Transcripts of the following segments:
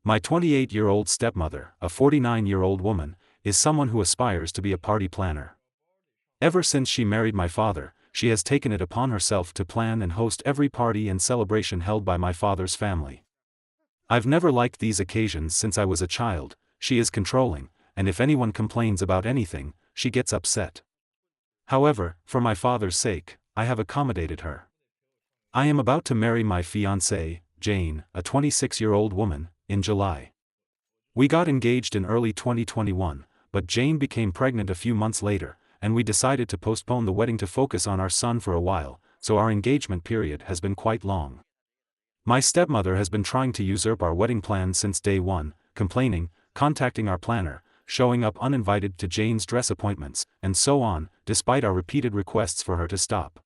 My 28-year-old stepmother, a 49-year-old woman, is someone who aspires to be a party planner. Ever since she married my father, she has taken it upon herself to plan and host every party and celebration held by my father's family. I've never liked these occasions since I was a child. She is controlling, and if anyone complains about anything, she gets upset. However, for my father's sake, I have accommodated her. I am about to marry my fiancée, Jane, a 26-year-old woman, in July. We got engaged in early 2021, but Jane became pregnant a few months later, and we decided to postpone the wedding to focus on our son for a while, so our engagement period has been quite long. My stepmother has been trying to usurp our wedding plans since day one, complaining, contacting our planner, showing up uninvited to Jane's dress appointments, and so on, despite our repeated requests for her to stop.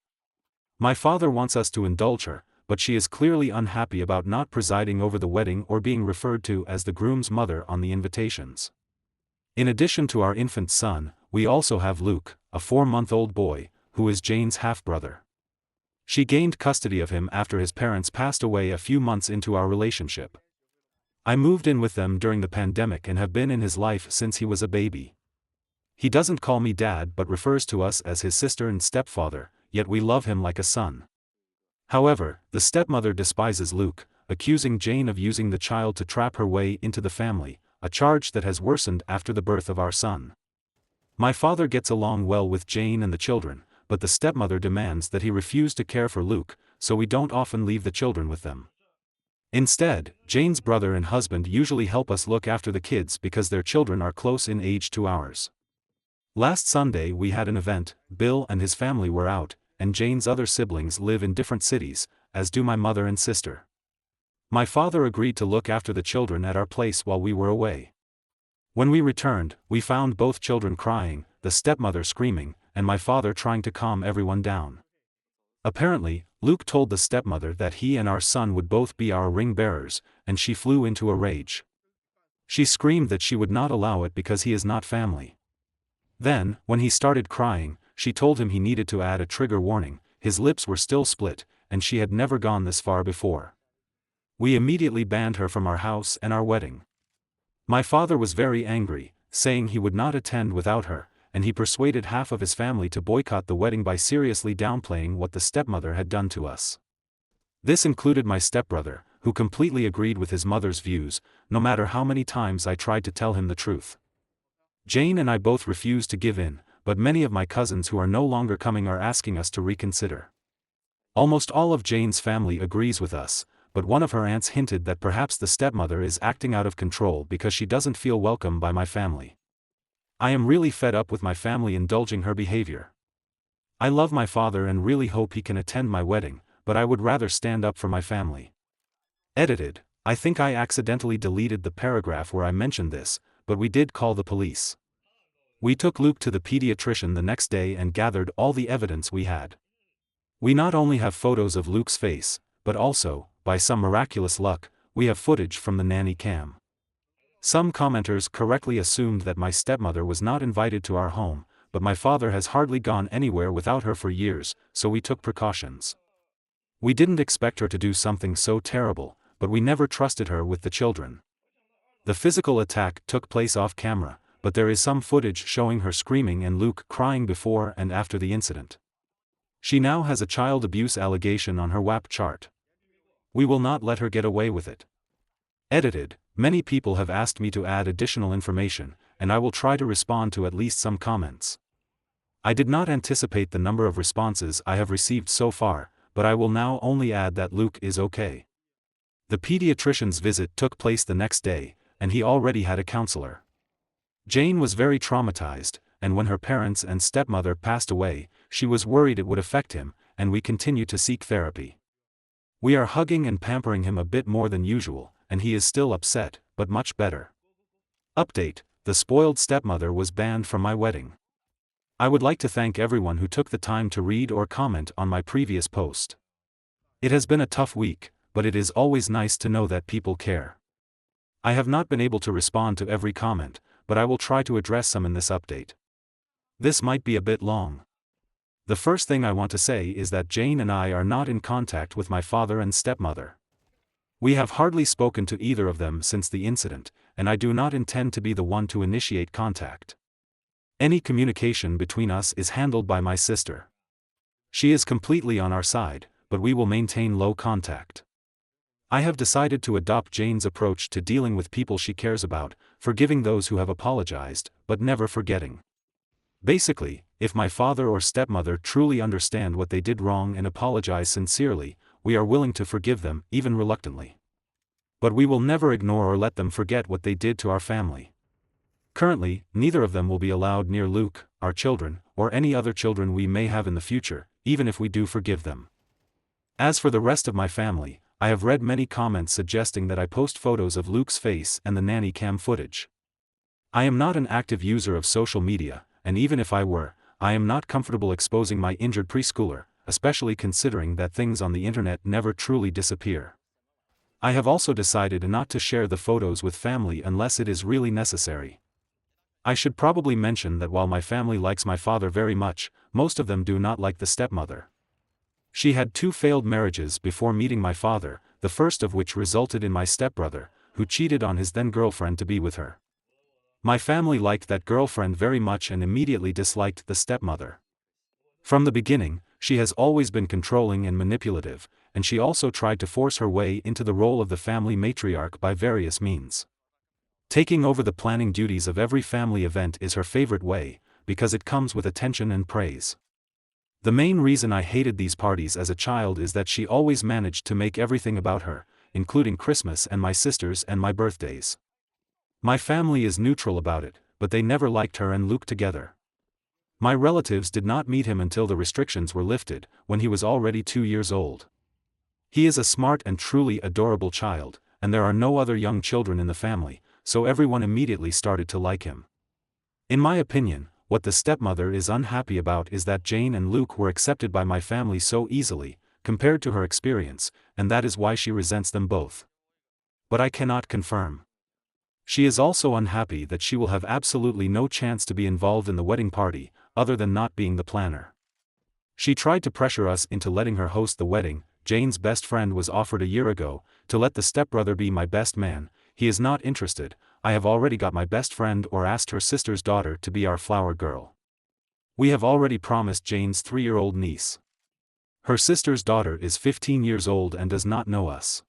My father wants us to indulge her, but she is clearly unhappy about not presiding over the wedding or being referred to as the groom's mother on the invitations. In addition to our infant son, we also have Luke, a 4-month-old boy, who is Jane's half-brother. She gained custody of him after his parents passed away a few months into our relationship. I moved in with them during the pandemic and have been in his life since he was a baby. He doesn't call me dad but refers to us as his sister and stepfather, yet we love him like a son. However, the stepmother despises Luke, accusing Jane of using the child to trap her way into the family, a charge that has worsened after the birth of our son. My father gets along well with Jane and the children, but the stepmother demands that he refuse to care for Luke, so we don't often leave the children with them. Instead, Jane's brother and husband usually help us look after the kids because their children are close in age to ours. Last Sunday we had an event. Bill and his family were out, and Jane's other siblings live in different cities, as do my mother and sister. My father agreed to look after the children at our place while we were away. When we returned, we found both children crying, the stepmother screaming, and my father trying to calm everyone down. Apparently, Luke told the stepmother that he and our son would both be our ring bearers, and she flew into a rage. She screamed that she would not allow it because he is not family. Then, when he started crying, she told him he needed to add a trigger warning. His lips were still split, and she had never gone this far before. We immediately banned her from our house and our wedding. My father was very angry, saying he would not attend without her, and he persuaded half of his family to boycott the wedding by seriously downplaying what the stepmother had done to us. This included my stepbrother, who completely agreed with his mother's views, no matter how many times I tried to tell him the truth. Jane and I both refused to give in, but many of my cousins who are no longer coming are asking us to reconsider. Almost all of Jane's family agrees with us, but one of her aunts hinted that perhaps the stepmother is acting out of control because she doesn't feel welcome by my family. I am really fed up with my family indulging her behavior. I love my father and really hope he can attend my wedding, but I would rather stand up for my family. Edited. I think I accidentally deleted the paragraph where I mentioned this, but we did call the police. We took Luke to the pediatrician the next day and gathered all the evidence we had. We not only have photos of Luke's face, but also, by some miraculous luck, we have footage from the nanny cam. Some commenters correctly assumed that my stepmother was not invited to our home, but my father has hardly gone anywhere without her for years, so we took precautions. We didn't expect her to do something so terrible, but we never trusted her with the children. The physical attack took place off camera, but there is some footage showing her screaming and Luke crying before and after the incident. She now has a child abuse allegation on her WAP chart. We will not let her get away with it. Edited. Many people have asked me to add additional information, and I will try to respond to at least some comments. I did not anticipate the number of responses I have received so far, but I will now only add that Luke is okay. The pediatrician's visit took place the next day, and he already had a counselor. Jane was very traumatized, and when her parents and stepmother passed away, she was worried it would affect him, and we continue to seek therapy. We are hugging and pampering him a bit more than usual, and he is still upset, but much better. Update: the spoiled stepmother was banned from my wedding. I would like to thank everyone who took the time to read or comment on my previous post. It has been a tough week, but it is always nice to know that people care. I have not been able to respond to every comment, but I will try to address some in this update. This might be a bit long. The first thing I want to say is that Jane and I are not in contact with my father and stepmother. We have hardly spoken to either of them since the incident, and I do not intend to be the one to initiate contact. Any communication between us is handled by my sister. She is completely on our side, but we will maintain low contact. I have decided to adopt Jane's approach to dealing with people she cares about, forgiving those who have apologized, but never forgetting. Basically, if my father or stepmother truly understand what they did wrong and apologize sincerely, we are willing to forgive them, even reluctantly. But we will never ignore or let them forget what they did to our family. Currently, neither of them will be allowed near Luke, our children, or any other children we may have in the future, even if we do forgive them. As for the rest of my family, I have read many comments suggesting that I post photos of Luke's face and the nanny cam footage. I am not an active user of social media, and even if I were, I am not comfortable exposing my injured preschooler, especially considering that things on the internet never truly disappear. I have also decided not to share the photos with family unless it is really necessary. I should probably mention that while my family likes my father very much, most of them do not like the stepmother. She had 2 failed marriages before meeting my father, the first of which resulted in my stepbrother, who cheated on his then-girlfriend to be with her. My family liked that girlfriend very much and immediately disliked the stepmother. From the beginning, she has always been controlling and manipulative, and she also tried to force her way into the role of the family matriarch by various means. Taking over the planning duties of every family event is her favorite way, because it comes with attention and praise. The main reason I hated these parties as a child is that she always managed to make everything about her, including Christmas and my sisters and my birthdays. My family is neutral about it, but they never liked her and Luke together. My relatives did not meet him until the restrictions were lifted, when he was already 2 years old. He is a smart and truly adorable child, and there are no other young children in the family, so everyone immediately started to like him. In my opinion, what the stepmother is unhappy about is that Jane and Luke were accepted by my family so easily, compared to her experience, and that is why she resents them both. But I cannot confirm. She is also unhappy that she will have absolutely no chance to be involved in the wedding party, other than not being the planner. She tried to pressure us into letting her host the wedding. Jane's best friend was offered a year ago, to let the stepbrother be my best man. He is not interested. I have already got my best friend or asked her sister's daughter to be our flower girl. We have already promised Jane's 3-year-old niece. Her sister's daughter is 15 years old and does not know us.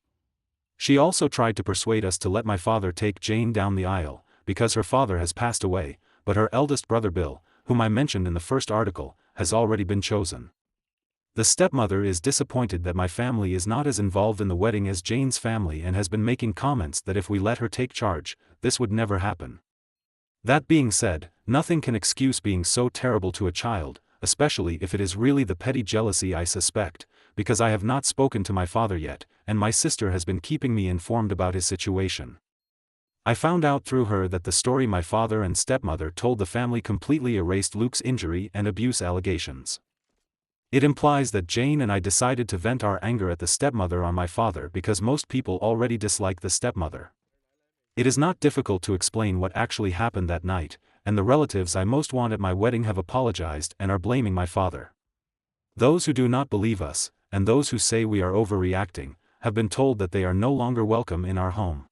She also tried to persuade us to let my father take Jane down the aisle, because her father has passed away, but her eldest brother Bill, whom I mentioned in the first article, has already been chosen. The stepmother is disappointed that my family is not as involved in the wedding as Jane's family and has been making comments that if we let her take charge, this would never happen. That being said, nothing can excuse being so terrible to a child, especially if it is really the petty jealousy I suspect, because I have not spoken to my father yet, and my sister has been keeping me informed about his situation. I found out through her that the story my father and stepmother told the family completely erased Luke's injury and abuse allegations. It implies that Jane and I decided to vent our anger at the stepmother on my father because most people already dislike the stepmother. It is not difficult to explain what actually happened that night, and the relatives I most want at my wedding have apologized and are blaming my father. Those who do not believe us, and those who say we are overreacting, have been told that they are no longer welcome in our home.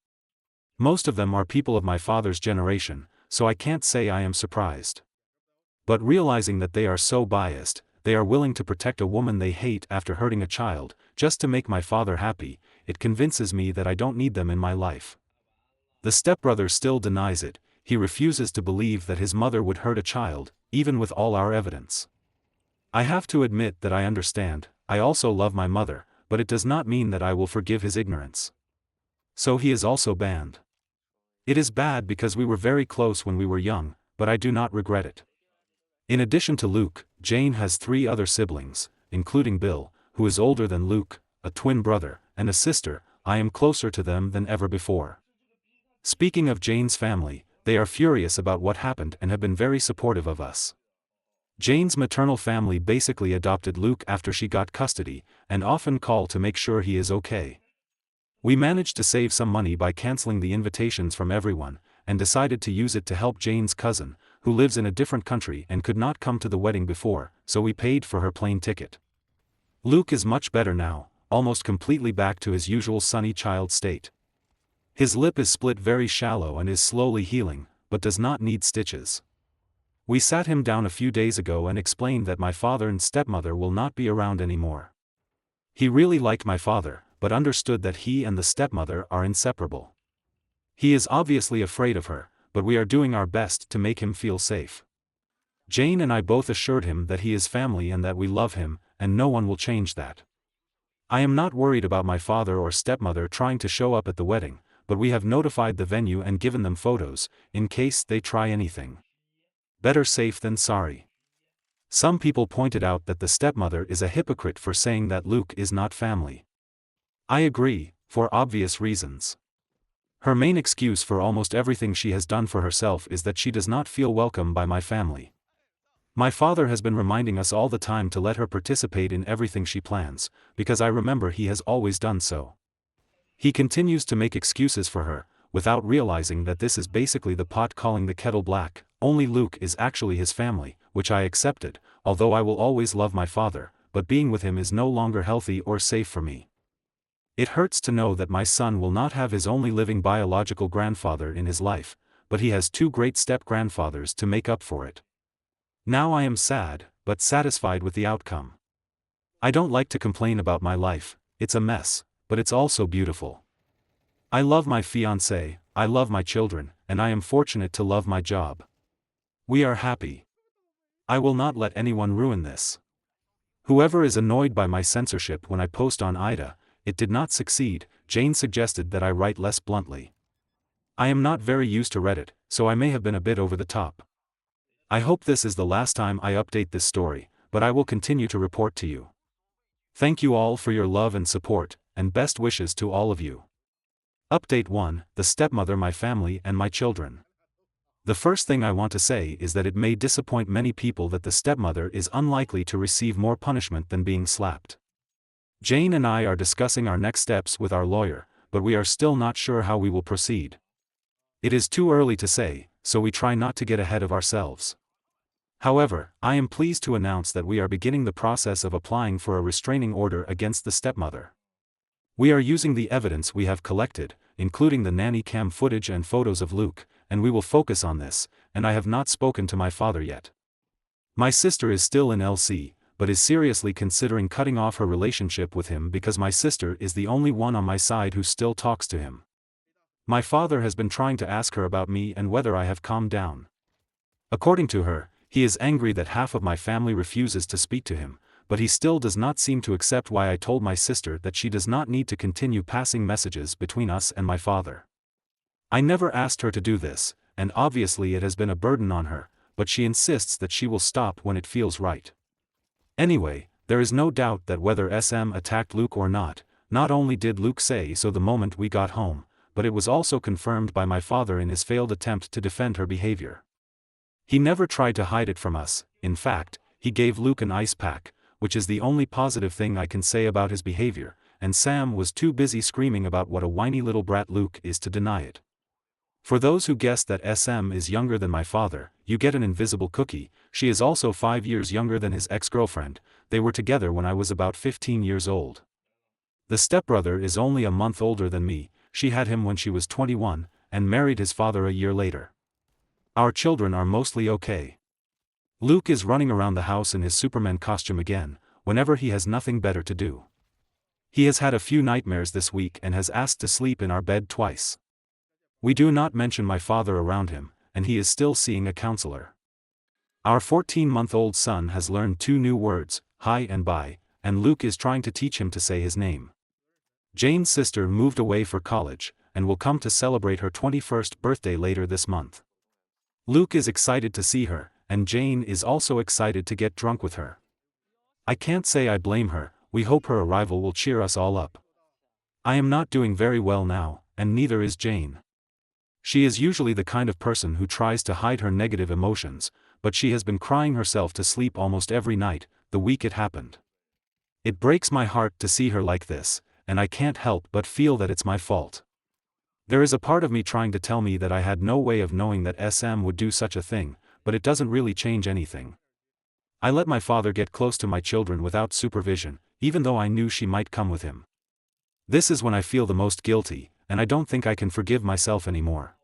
Most of them are people of my father's generation, so I can't say I am surprised. But realizing that they are so biased, they are willing to protect a woman they hate after hurting a child, just to make my father happy, it convinces me that I don't need them in my life. The stepbrother still denies it. He refuses to believe that his mother would hurt a child, even with all our evidence. I have to admit that I understand. I also love my mother, but it does not mean that I will forgive his ignorance. So he is also banned. It is bad because we were very close when we were young, but I do not regret it. In addition to Luke, Jane has 3 other siblings, including Bill, who is older than Luke, a twin brother, and a sister. I am closer to them than ever before. Speaking of Jane's family, they are furious about what happened and have been very supportive of us. Jane's maternal family basically adopted Luke after she got custody, and often call to make sure he is okay. We managed to save some money by canceling the invitations from everyone, and decided to use it to help Jane's cousin, who lives in a different country and could not come to the wedding before, so we paid for her plane ticket. Luke is much better now. almost completely back to his usual sunny child state. His lip is split very shallow and is slowly healing, but does not need stitches. We sat him down a few days ago and explained that my father and stepmother will not be around anymore. He really liked my father, but understood that he and the stepmother are inseparable. He is obviously afraid of her, but we are doing our best to make him feel safe. Jane and I both assured him that he is family and that we love him, and no one will change that. I am not worried about my father or stepmother trying to show up at the wedding, but we have notified the venue and given them photos, in case they try anything. Better safe than sorry. Some people pointed out that the stepmother is a hypocrite for saying that Luke is not family. I agree, for obvious reasons. Her main excuse for almost everything she has done for herself is that she does not feel welcome by my family. My father has been reminding us all the time to let her participate in everything she plans, because I remember he has always done so. He continues to make excuses for her, without realizing that this is basically the pot calling the kettle black. Only Luke is actually his family, which I accepted, although I will always love my father, but being with him is no longer healthy or safe for me. It hurts to know that my son will not have his only living biological grandfather in his life, but he has two great step-grandfathers to make up for it. Now I am sad, but satisfied with the outcome. I don't like to complain about my life, it's a mess, but it's also beautiful. I love my fiancé, I love my children, and I am fortunate to love my job. We are happy. I will not let anyone ruin this. Whoever is annoyed by my censorship when I post on Ida, it did not succeed. Jane suggested that I write less bluntly. I am not very used to Reddit, so I may have been a bit over the top. I hope this is the last time I update this story, but I will continue to report to you. Thank you all for your love and support, and best wishes to all of you. Update 1: The stepmother, my family and my children. The first thing I want to say is that it may disappoint many people that the stepmother is unlikely to receive more punishment than being slapped. Jane and I are discussing our next steps with our lawyer, but we are still not sure how we will proceed. It is too early to say, so we try not to get ahead of ourselves. However, I am pleased to announce that we are beginning the process of applying for a restraining order against the stepmother. We are using the evidence we have collected, including the nanny cam footage and photos of Luke, and we will focus on this, and I have not spoken to my father yet. My sister is still in LC, but is seriously considering cutting off her relationship with him because my sister is the only one on my side who still talks to him. My father has been trying to ask her about me and whether I have calmed down. According to her, he is angry that half of my family refuses to speak to him, but he still does not seem to accept why I told my sister that she does not need to continue passing messages between us and my father. I never asked her to do this, and obviously it has been a burden on her, but she insists that she will stop when it feels right. Anyway, there is no doubt that whether SM attacked Luke or not only did Luke say so the moment we got home, but it was also confirmed by my father in his failed attempt to defend her behavior. He never tried to hide it from us. In fact, he gave Luke an ice pack, which is the only positive thing I can say about his behavior, and Sam was too busy screaming about what a whiny little brat Luke is to deny it. For those who guessed that SM is younger than my father, you get an invisible cookie. She is also 5 years younger than his ex-girlfriend. They were together when I was about 15 years old. The stepbrother is only a month older than me. She had him when she was 21, and married his father a year later. Our children are mostly okay. Luke is running around the house in his Superman costume again, whenever he has nothing better to do. He has had a few nightmares this week and has asked to sleep in our bed twice. We do not mention my father around him, and he is still seeing a counselor. Our 14-month-old son has learned 2 new words, hi and bye, and Luke is trying to teach him to say his name. Jane's sister moved away for college, and will come to celebrate her 21st birthday later this month. Luke is excited to see her, and Jane is also excited to get drunk with her. I can't say I blame her. We hope her arrival will cheer us all up. I am not doing very well now, and neither is Jane. She is usually the kind of person who tries to hide her negative emotions, but she has been crying herself to sleep almost every night, the week it happened. It breaks my heart to see her like this, and I can't help but feel that it's my fault. There is a part of me trying to tell me that I had no way of knowing that SM would do such a thing, but it doesn't really change anything. I let my father get close to my children without supervision, even though I knew she might come with him. This is when I feel the most guilty, and I don't think I can forgive myself anymore.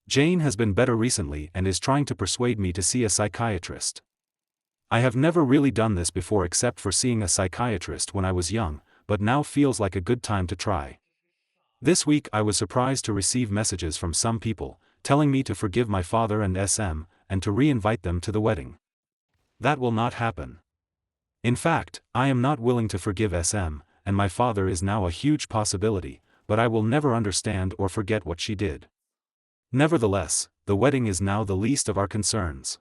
Jane has been better recently and is trying to persuade me to see a psychiatrist. I have never really done this before except for seeing a psychiatrist when I was young, but now feels like a good time to try. This week I was surprised to receive messages from some people, telling me to forgive my father and SM, and to re-invite them to the wedding. That will not happen. In fact, I am not willing to forgive SM, and my father is now a huge possibility, but I will never understand or forget what she did. Nevertheless, the wedding is now the least of our concerns.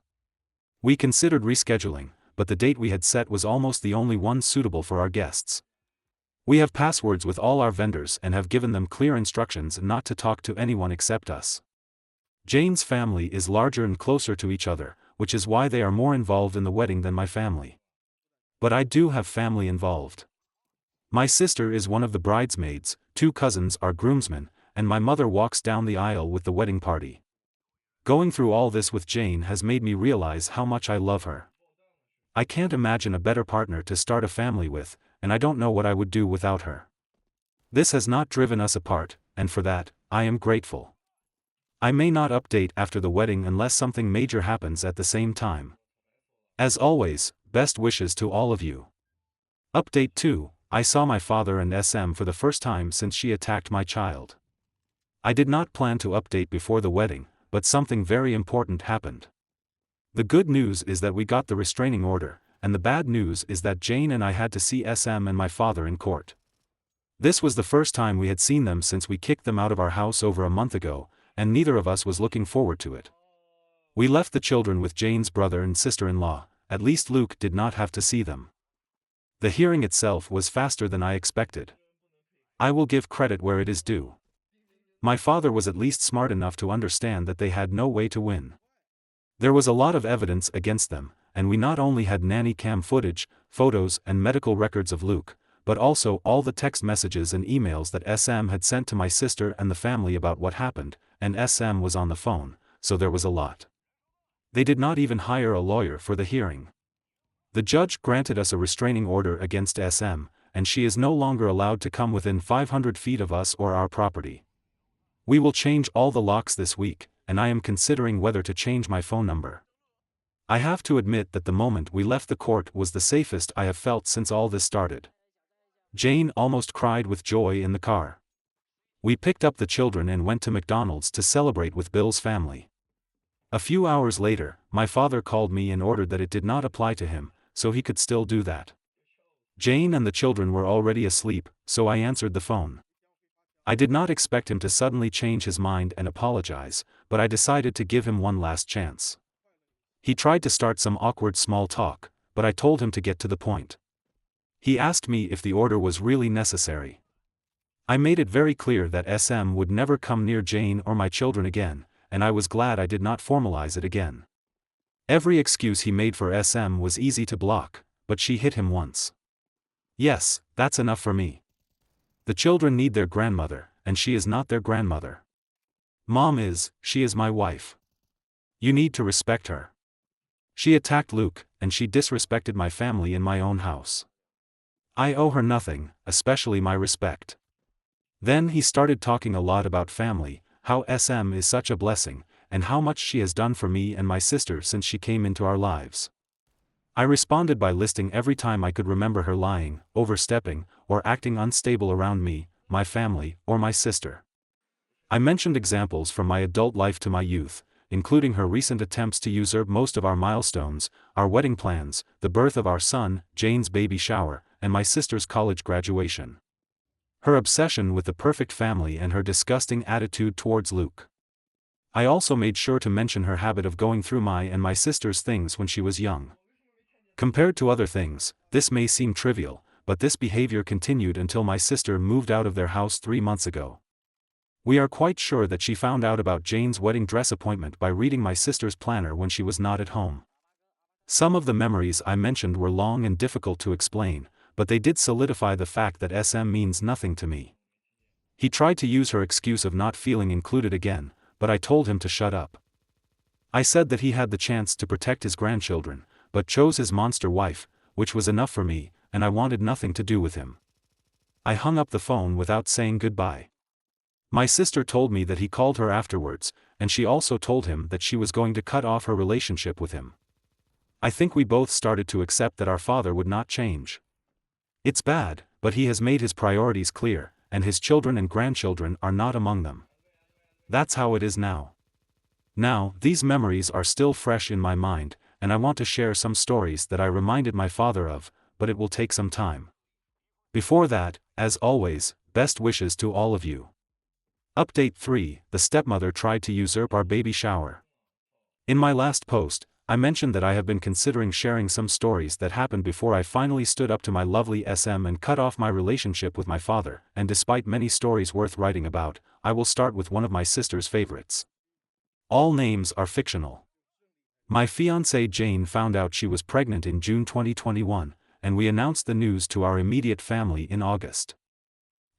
We considered rescheduling, but the date we had set was almost the only one suitable for our guests. We have passwords with all our vendors and have given them clear instructions not to talk to anyone except us. Jane's family is larger and closer to each other, which is why they are more involved in the wedding than my family. But I do have family involved. My sister is one of the bridesmaids, 2 cousins are groomsmen, and my mother walks down the aisle with the wedding party. Going through all this with Jane has made me realize how much I love her. I can't imagine a better partner to start a family with, and I don't know what I would do without her. This has not driven us apart, and for that, I am grateful. I may not update after the wedding unless something major happens at the same time. As always, best wishes to all of you. Update 2, I saw my father and SM for the first time since she attacked my child. I did not plan to update before the wedding, but something very important happened. The good news is that we got the restraining order, and the bad news is that Jane and I had to see SM and my father in court. This was the first time we had seen them since we kicked them out of our house over a month ago, and neither of us was looking forward to it. We left the children with Jane's brother and sister-in-law, at least Luke did not have to see them. The hearing itself was faster than I expected. I will give credit where it is due. My father was at least smart enough to understand that they had no way to win. There was a lot of evidence against them, and we not only had nanny cam footage, photos and medical records of Luke, but also all the text messages and emails that SM had sent to my sister and the family about what happened, and SM was on the phone, so there was a lot. They did not even hire a lawyer for the hearing. The judge granted us a restraining order against SM, and she is no longer allowed to come within 500 feet of us or our property. We will change all the locks this week, and I am considering whether to change my phone number. I have to admit that the moment we left the court was the safest I have felt since all this started. Jane almost cried with joy in the car. We picked up the children and went to McDonald's to celebrate with Bill's family. A few hours later, my father called me and ordered that it did not apply to him, so he could still do that. Jane and the children were already asleep, so I answered the phone. I did not expect him to suddenly change his mind and apologize, but I decided to give him one last chance. He tried to start some awkward small talk, but I told him to get to the point. He asked me if the order was really necessary. I made it very clear that SM would never come near Jane or my children again, and I was glad I did not formalize it again. Every excuse he made for SM was easy to block, but she hit him once. Yes, that's enough for me. The children need their grandmother, and she is not their grandmother. She is my wife. You need to respect her. She attacked Luke, and she disrespected my family in my own house. I owe her nothing, especially my respect. Then he started talking a lot about family, how SM is such a blessing, and how much she has done for me and my sister since she came into our lives. I responded by listing every time I could remember her lying, overstepping, or acting unstable around me, my family, or my sister. I mentioned examples from my adult life to my youth, including her recent attempts to usurp most of our milestones, our wedding plans, the birth of our son, Jane's baby shower, and my sister's college graduation. Her obsession with the perfect family and her disgusting attitude towards Luke. I also made sure to mention her habit of going through my and my sister's things when she was young. Compared to other things, this may seem trivial, but this behavior continued until my sister moved out of their house 3 months ago. We are quite sure that she found out about Jane's wedding dress appointment by reading my sister's planner when she was not at home. Some of the memories I mentioned were long and difficult to explain, but they did solidify the fact that SM means nothing to me. He tried to use her excuse of not feeling included again, but I told him to shut up. I said that he had the chance to protect his grandchildren, but chose his monster wife, which was enough for me. and I wanted nothing to do with him. I hung up the phone without saying goodbye. My sister told me that he called her afterwards, and she also told him that she was going to cut off her relationship with him. I think we both started to accept that our father would not change. It's bad, but he has made his priorities clear, and his children and grandchildren are not among them. That's how it is now. Now, these memories are still fresh in my mind, and I want to share some stories that I reminded my father of, but it will take some time. Before that, as always, best wishes to all of you. Update 3: The stepmother tried to usurp our baby shower. In my last post, I mentioned that I have been considering sharing some stories that happened before I finally stood up to my lovely SM and cut off my relationship with my father, and despite many stories worth writing about, I will start with one of my sister's favorites. All names are fictional. My fiancée Jane found out she was pregnant in June 2021, and we announced the news to our immediate family in August.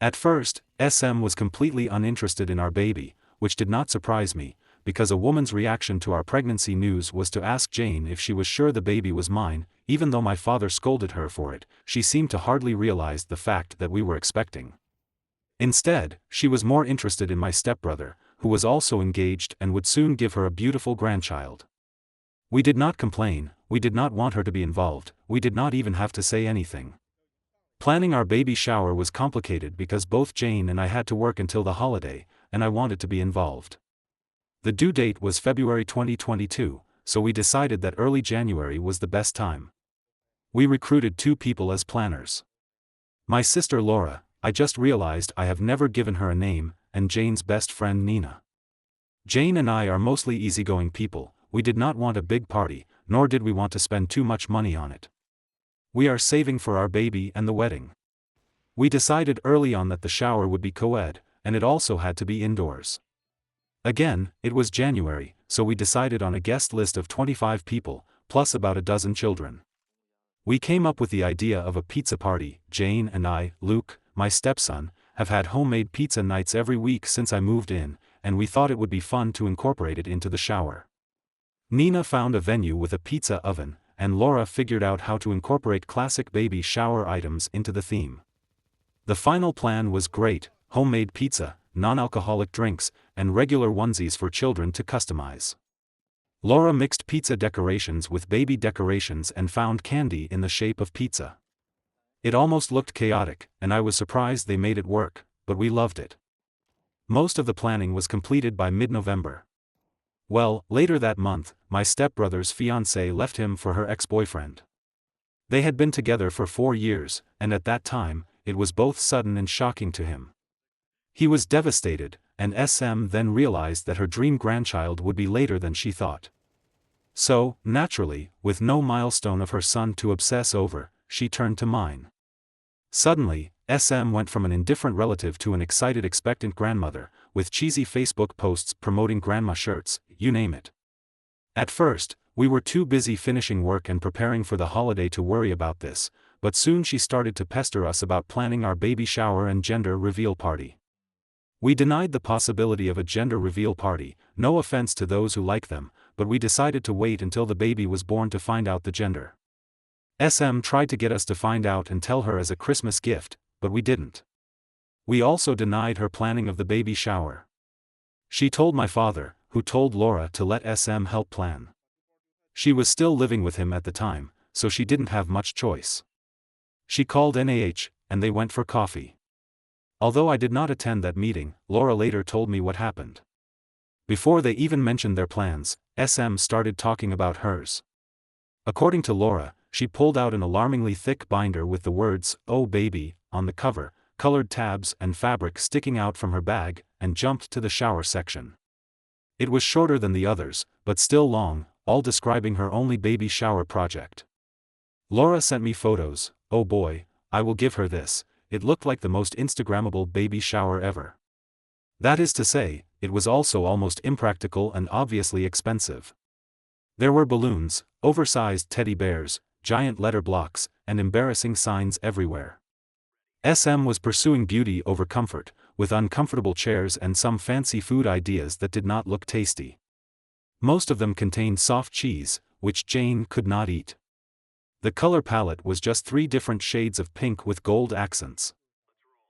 At first, SM was completely uninterested in our baby, which did not surprise me, because a woman's reaction to our pregnancy news was to ask Jane if she was sure the baby was mine. Even though my father scolded her for it, she seemed to hardly realize the fact that we were expecting. Instead, she was more interested in my stepbrother, who was also engaged and would soon give her a beautiful grandchild. We did not complain, we did not want her to be involved, we did not even have to say anything. Planning our baby shower was complicated because both Jane and I had to work until the holiday, and I wanted to be involved. The due date was February 2022, so we decided that early January was the best time. We recruited 2 people as planners. My sister Laura, I just realized I have never given her a name, and Jane's best friend Nina. Jane and I are mostly easygoing people. We did not want a big party, nor did we want to spend too much money on it. We are saving for our baby and the wedding. We decided early on that the shower would be co-ed, and it also had to be indoors. Again, it was January, so we decided on a guest list of 25 people, plus about a dozen children. We came up with the idea of a pizza party. Jane and I, Luke, my stepson, have had homemade pizza nights every week since I moved in, and we thought it would be fun to incorporate it into the shower. Nina found a venue with a pizza oven, and Laura figured out how to incorporate classic baby shower items into the theme. The final plan was great: homemade pizza, non-alcoholic drinks, and regular onesies for children to customize. Laura mixed pizza decorations with baby decorations and found candy in the shape of pizza. It almost looked chaotic, and I was surprised they made it work, but we loved it. Most of the planning was completed by mid-November. Well, later that month, my stepbrother's fiancée left him for her ex-boyfriend. They had been together for 4 years, and at that time, it was both sudden and shocking to him. He was devastated, and SM then realized that her dream grandchild would be later than she thought. So, naturally, with no milestone of her son to obsess over, she turned to mine. Suddenly, SM went from an indifferent relative to an excited expectant grandmother, with cheesy Facebook posts promoting grandma shirts, you name it. At first, we were too busy finishing work and preparing for the holiday to worry about this, but soon she started to pester us about planning our baby shower and gender reveal party. We denied the possibility of a gender reveal party, no offense to those who like them, but we decided to wait until the baby was born to find out the gender. SM tried to get us to find out and tell her as a Christmas gift, but we didn't. We also denied her planning of the baby shower. She told my father, who told Laura to let SM help plan. She was still living with him at the time, so she didn't have much choice. She called NAH, and they went for coffee. Although I did not attend that meeting, Laura later told me what happened. Before they even mentioned their plans, SM started talking about hers. According to Laura, she pulled out an alarmingly thick binder with the words, "Oh baby," on the cover, colored tabs and fabric sticking out from her bag, and jumped to the shower section. It was shorter than the others, but still long, all describing her only baby shower project. Laura sent me photos. Oh boy, I will give her this, it looked like the most Instagrammable baby shower ever. That is to say, it was also almost impractical and obviously expensive. There were balloons, oversized teddy bears, giant letter blocks, and embarrassing signs everywhere. SM was pursuing beauty over comfort, with uncomfortable chairs and some fancy food ideas that did not look tasty. Most of them contained soft cheese, which Jane could not eat. The color palette was just 3 different shades of pink with gold accents.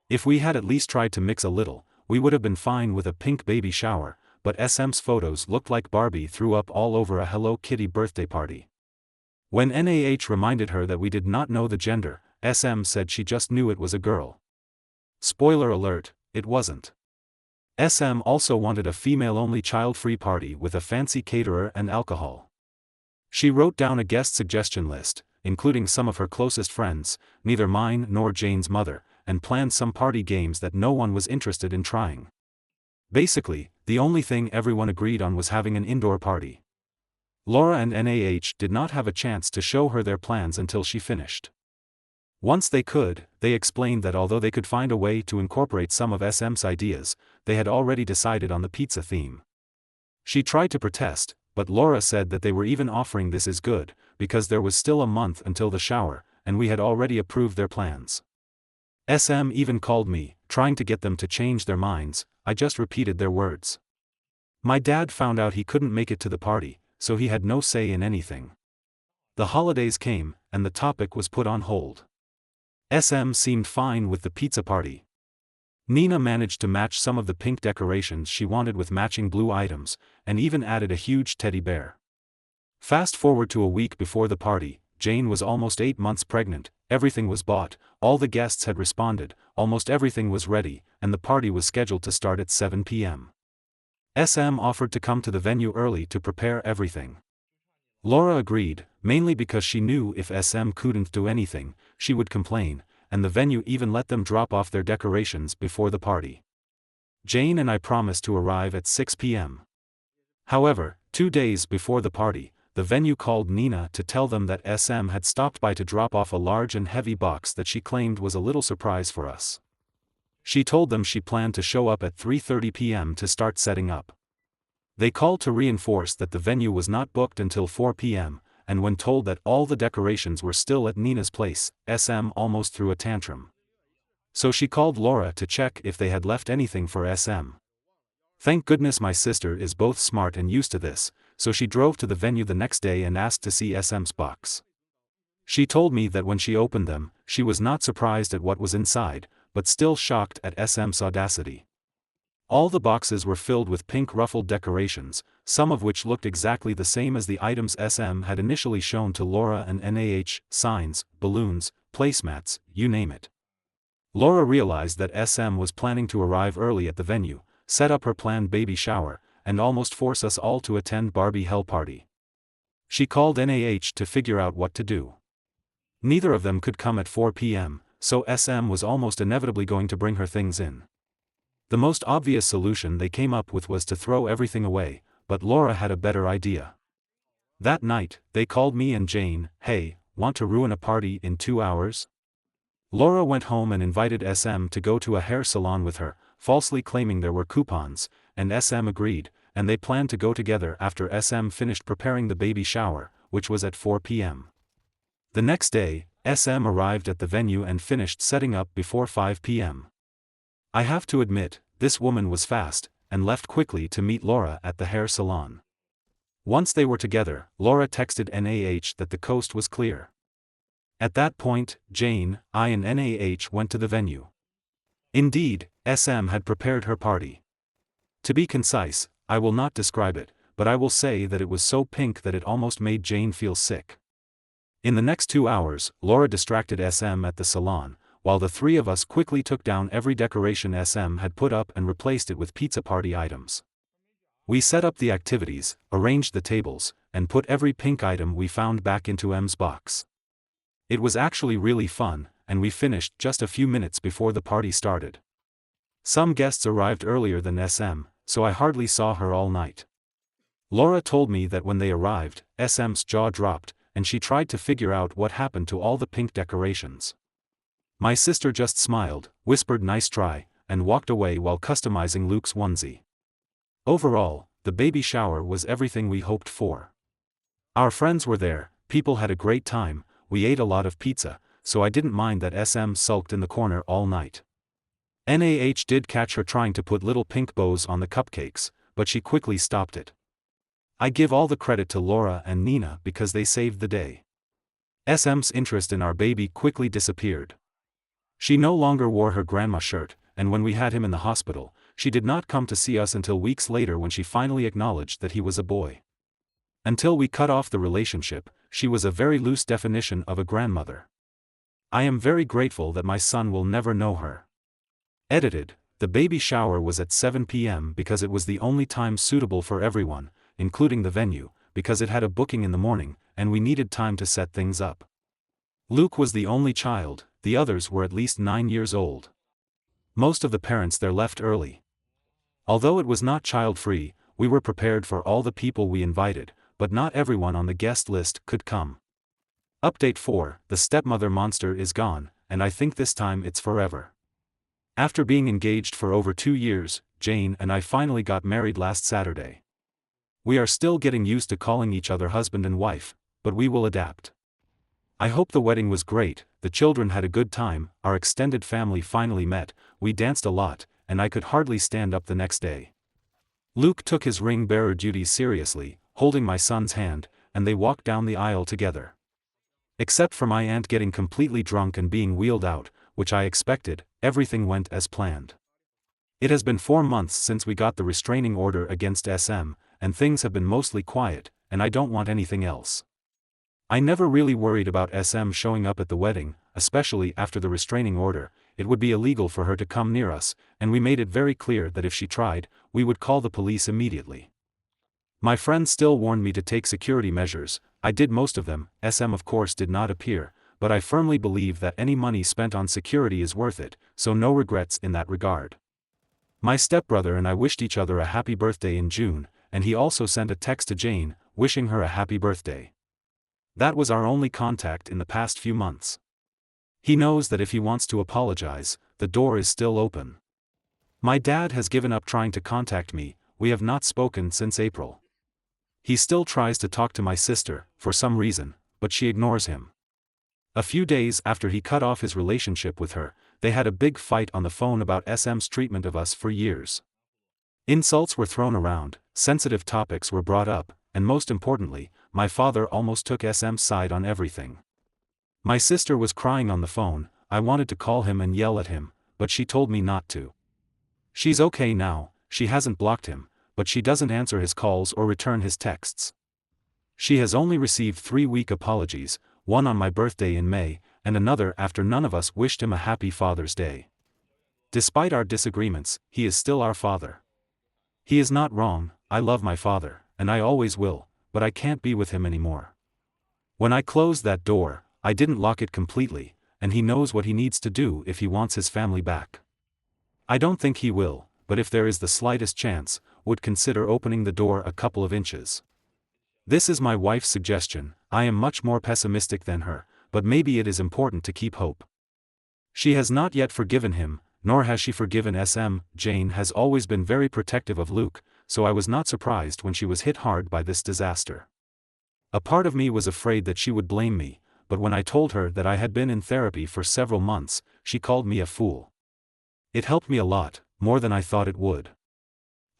If we had at least tried to mix a little, we would have been fine with a pink baby shower, but SM's photos looked like Barbie threw up all over a Hello Kitty birthday party. When NAH reminded her that we did not know the gender, SM said she just knew it was a girl. Spoiler alert, it wasn't. SM also wanted a female-only child-free party with a fancy caterer and alcohol. She wrote down a guest suggestion list, including some of her closest friends, neither mine nor Jane's mother, and planned some party games that no one was interested in trying. Basically, the only thing everyone agreed on was having an indoor party. Laura and NAH did not have a chance to show her their plans until she finished. Once they could, they explained that although they could find a way to incorporate some of SM's ideas, they had already decided on the pizza theme. She tried to protest, but Laura said that they were even offering this as good, because there was still a month until the shower, and we had already approved their plans. SM even called me, trying to get them to change their minds. I just repeated their words. My dad found out he couldn't make it to the party, so he had no say in anything. The holidays came, and the topic was put on hold. SM seemed fine with the pizza party. Nina managed to match some of the pink decorations she wanted with matching blue items, and even added a huge teddy bear. Fast forward to a week before the party, Jane was almost 8 months pregnant, everything was bought, all the guests had responded, almost everything was ready, and the party was scheduled to start at 7 p.m. SM offered to come to the venue early to prepare everything. Laura agreed, mainly because she knew if SM couldn't do anything, she would complain, and the venue even let them drop off their decorations before the party. Jane and I promised to arrive at 6 p.m. However, 2 days before the party, the venue called Nina to tell them that SM had stopped by to drop off a large and heavy box that she claimed was a little surprise for us. She told them she planned to show up at 3:30 p.m. to start setting up. They called to reinforce that the venue was not booked until 4 p.m., and when told that all the decorations were still at Nina's place, SM almost threw a tantrum. So she called Laura to check if they had left anything for SM. Thank goodness my sister is both smart and used to this, so she drove to the venue the next day and asked to see SM's box. She told me that when she opened them, she was not surprised at what was inside, but still shocked at SM's audacity. All the boxes were filled with pink ruffled decorations, some of which looked exactly the same as the items SM had initially shown to Laura and NAH, signs, balloons, placemats, you name it. Laura realized that SM was planning to arrive early at the venue, set up her planned baby shower, and almost force us all to attend Barbie Hell Party. She called NAH to figure out what to do. Neither of them could come at 4 p.m., so SM was almost inevitably going to bring her things in. The most obvious solution they came up with was to throw everything away, but Laura had a better idea. That night, they called me and Jane, "Hey, want to ruin a party in 2 hours?" Laura went home and invited SM to go to a hair salon with her, falsely claiming there were coupons, and SM agreed, and they planned to go together after SM finished preparing the baby shower, which was at 4 p.m. The next day, SM arrived at the venue and finished setting up before 5 p.m. I have to admit, this woman was fast, and left quickly to meet Laura at the hair salon. Once they were together, Laura texted NAH that the coast was clear. At that point, Jane, I and NAH went to the venue. Indeed, SM had prepared her party. To be concise, I will not describe it, but I will say that it was so pink that it almost made Jane feel sick. In the next 2 hours, Laura distracted SM at the salon, while the three of us quickly took down every decoration SM had put up and replaced it with pizza party items. We set up the activities, arranged the tables, and put every pink item we found back into M's box. It was actually really fun, and we finished just a few minutes before the party started. Some guests arrived earlier than SM, so I hardly saw her all night. Laura told me that when they arrived, SM's jaw dropped, and she tried to figure out what happened to all the pink decorations. My sister just smiled, whispered nice try, and walked away while customizing Luke's onesie. Overall, the baby shower was everything we hoped for. Our friends were there, people had a great time, we ate a lot of pizza, so I didn't mind that SM sulked in the corner all night. NAH did catch her trying to put little pink bows on the cupcakes, but she quickly stopped it. I give all the credit to Laura and Nina because they saved the day. SM's interest in our baby quickly disappeared. She no longer wore her grandma shirt, and when we had him in the hospital, she did not come to see us until weeks later when she finally acknowledged that he was a boy. Until we cut off the relationship, she was a very loose definition of a grandmother. I am very grateful that my son will never know her. Edited. The baby shower was at 7 p.m. because it was the only time suitable for everyone, including the venue, because it had a booking in the morning, and we needed time to set things up. Luke was the only child, the others were at least 9 years old. Most of the parents there left early. Although it was not child-free, we were prepared for all the people we invited, but not everyone on the guest list could come. Update 4: The stepmother monster is gone, and I think this time it's forever. After being engaged for over 2 years, Jane and I finally got married last Saturday. We are still getting used to calling each other husband and wife, but we will adapt. I hope the wedding was great, the children had a good time, our extended family finally met, we danced a lot, and I could hardly stand up the next day. Luke took his ring-bearer duties seriously, holding my son's hand, and they walked down the aisle together. Except for my aunt getting completely drunk and being wheeled out, which I expected, everything went as planned. It has been 4 months since we got the restraining order against SM, and things have been mostly quiet, and I don't want anything else. I never really worried about SM showing up at the wedding, especially after the restraining order. It would be illegal for her to come near us, and we made it very clear that if she tried, we would call the police immediately. My friends still warned me to take security measures. I did most of them. SM of course did not appear, but I firmly believe that any money spent on security is worth it, so no regrets in that regard. My stepbrother and I wished each other a happy birthday in June, and he also sent a text to Jane, wishing her a happy birthday. That was our only contact in the past few months. He knows that if he wants to apologize, the door is still open. My dad has given up trying to contact me. We have not spoken since April. He still tries to talk to my sister, for some reason, but she ignores him. A few days after he cut off his relationship with her, they had a big fight on the phone about SM's treatment of us for years. Insults were thrown around, sensitive topics were brought up, and most importantly, my father almost took SM's side on everything. My sister was crying on the phone. I wanted to call him and yell at him, but she told me not to. She's okay now, she hasn't blocked him, but she doesn't answer his calls or return his texts. She has only received 3 weak apologies, one on my birthday in May, and another after none of us wished him a happy Father's Day. Despite our disagreements, he is still our father. He is not wrong. I love my father, and I always will, but I can't be with him anymore. When I closed that door, I didn't lock it completely, and he knows what he needs to do if he wants his family back. I don't think he will, but if there is the slightest chance, would consider opening the door a couple of inches. This is my wife's suggestion. I am much more pessimistic than her, but maybe it is important to keep hope. She has not yet forgiven him, nor has she forgiven SM. Jane has always been very protective of Luke, so I was not surprised when she was hit hard by this disaster. A part of me was afraid that she would blame me, but when I told her that I had been in therapy for several months, she called me a fool. It helped me a lot, more than I thought it would.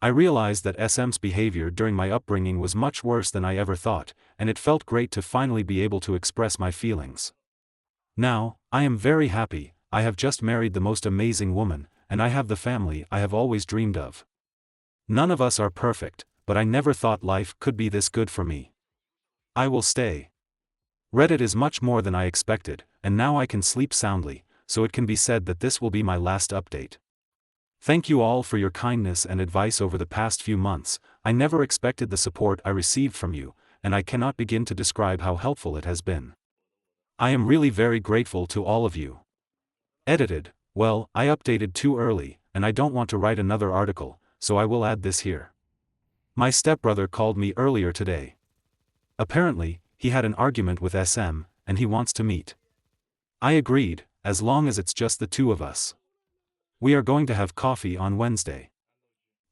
I realized that SM's behavior during my upbringing was much worse than I ever thought, and it felt great to finally be able to express my feelings. Now, I am very happy. I have just married the most amazing woman, and I have the family I have always dreamed of. None of us are perfect, but I never thought life could be this good for me. I will stay. Reddit is much more than I expected, and now I can sleep soundly, so it can be said that this will be my last update. Thank you all for your kindness and advice over the past few months. I never expected the support I received from you, and I cannot begin to describe how helpful it has been. I am really very grateful to all of you. Edited. Well, I updated too early, and I don't want to write another article, so I will add this here. My stepbrother called me earlier today. Apparently, he had an argument with SM, and he wants to meet. I agreed, as long as it's just the two of us. We are going to have coffee on Wednesday.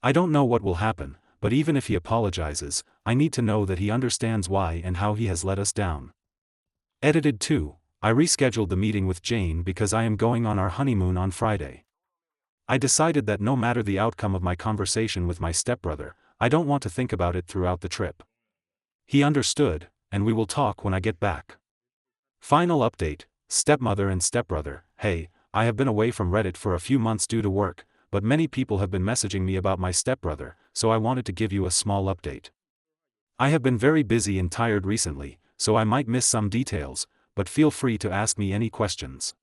I don't know what will happen, but even if he apologizes, I need to know that he understands why and how he has let us down. Edited 2. I rescheduled the meeting with Jane because I am going on our honeymoon on Friday. I decided that no matter the outcome of my conversation with my stepbrother, I don't want to think about it throughout the trip. He understood, and we will talk when I get back. Final update, stepmother and stepbrother. Hey, I have been away from Reddit for a few months due to work, but many people have been messaging me about my stepbrother, so I wanted to give you a small update. I have been very busy and tired recently, so I might miss some details, but feel free to ask me any questions.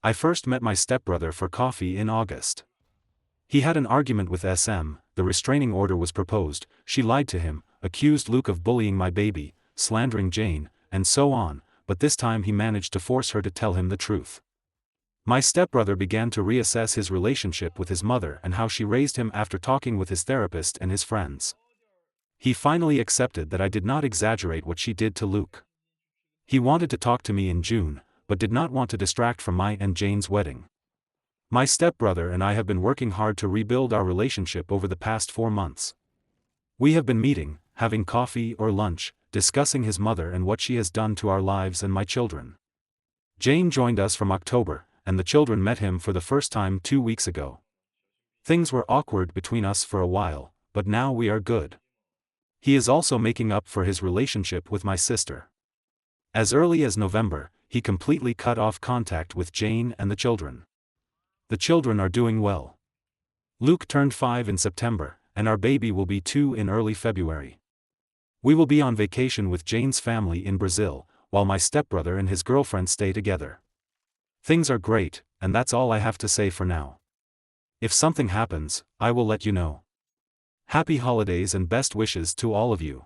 I first met my stepbrother for coffee in August. He had an argument with SM, the restraining order was proposed, she lied to him, accused Luke of bullying my baby, slandering Jane, and so on, but this time he managed to force her to tell him the truth. My stepbrother began to reassess his relationship with his mother and how she raised him after talking with his therapist and his friends. He finally accepted that I did not exaggerate what she did to Luke. He wanted to talk to me in June, but did not want to distract from my and Jane's wedding. My stepbrother and I have been working hard to rebuild our relationship over the past 4 months. We have been meeting, having coffee or lunch, discussing his mother and what she has done to our lives and my children. Jane joined us from October, and the children met him for the first time 2 weeks ago. Things were awkward between us for a while, but now we are good. He is also making up for his relationship with my sister. As early as November, he completely cut off contact with Jane and the children. The children are doing well. Luke turned 5 in September, and our baby will be 2 in early February. We will be on vacation with Jane's family in Brazil, while my stepbrother and his girlfriend stay together. Things are great, and that's all I have to say for now. If something happens, I will let you know. Happy holidays and best wishes to all of you.